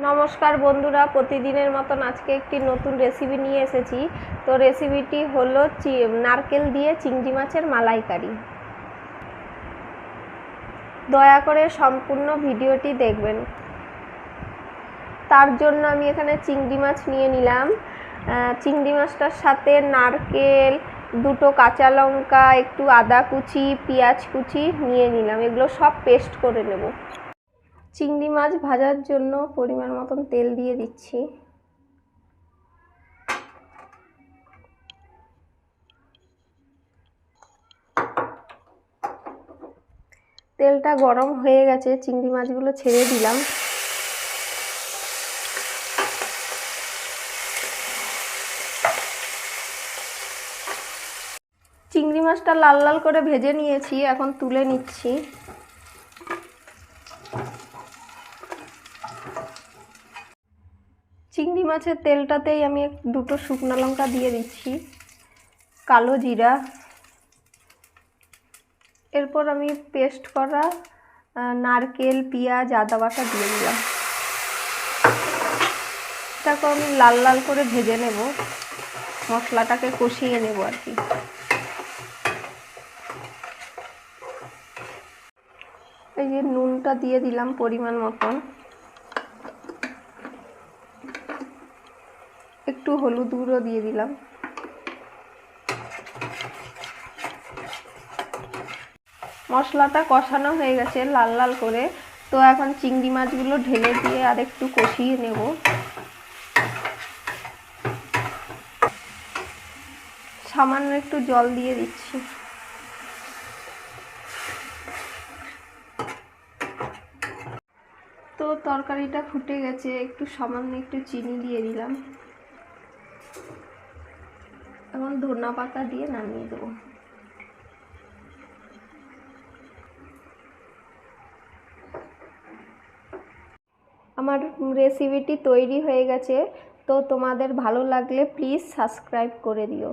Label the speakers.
Speaker 1: নমস্কার বন্ধুরা, প্রতিদিনের মতন আজকে একটি নতুন রেসিপি নিয়ে এসেছি। তো রেসিপিটি হলো নারকেল দিয়ে চিংড়ি মাছের মালাইকারি। দয়া করে সম্পূর্ণ ভিডিওটি দেখবেন। তার জন্য আমি এখানে চিংড়ি মাছ নিয়ে নিলাম। চিংড়ি মাছটার সাথে নারকেল, দুটো কাঁচা লঙ্কা, একটু আদা কুচি, পেঁয়াজ কুচি নিয়ে নিলাম। এগুলো সব পেস্ট করে নেব। চিংড়ি মাছ ভাজার জন্য পরিমাণ মতন তেল দিয়ে দিচ্ছি। তেলটা গরম হয়ে গেছে, চিংড়ি মাছগুলো ছেড়ে দিলাম। চিংড়ি মাছটা লাল লাল করে ভেজে নিয়েছি, এখন তুলে নিচ্ছি। চিংড়ি মাছের তেলটাতেই আমি দুটো শুকনো লঙ্কা দিয়ে দিচ্ছি, কালো জিরা, এরপর আমি পেস্ট করা নারকেল, পেঁয়াজ, আদা বাটা দিয়ে দিলাম। এটাকে আমি লাল লাল করে ভেজে নেব, মশলাটাকে কষিয়ে নেব আর কি। এই যে নুনটা দিয়ে দিলাম পরিমাণ মতন, একটু হলুদ গুঁড়ো দিয়ে দিলাম। মশলাটা কষানো হয়ে গেছে লাল লাল করে। তো এখন চিংড়ি মাছগুলো ঢেলে দিয়ে আর একটু কষিয়ে নেব। সামান্য একটু জল দিয়ে দিচ্ছি। তো তরকারিটা ফুটে গেছে, একটু সামান্য একটু চিনি দিয়ে দিলাম। এখন ধনে পাতা দিয়ে নামিয়ে দেবো। আমার রেসিপিটি তৈরি হয়ে গেছে। তো তোমাদের ভালো লাগলে প্লিজ সাবস্ক্রাইব করে দিও।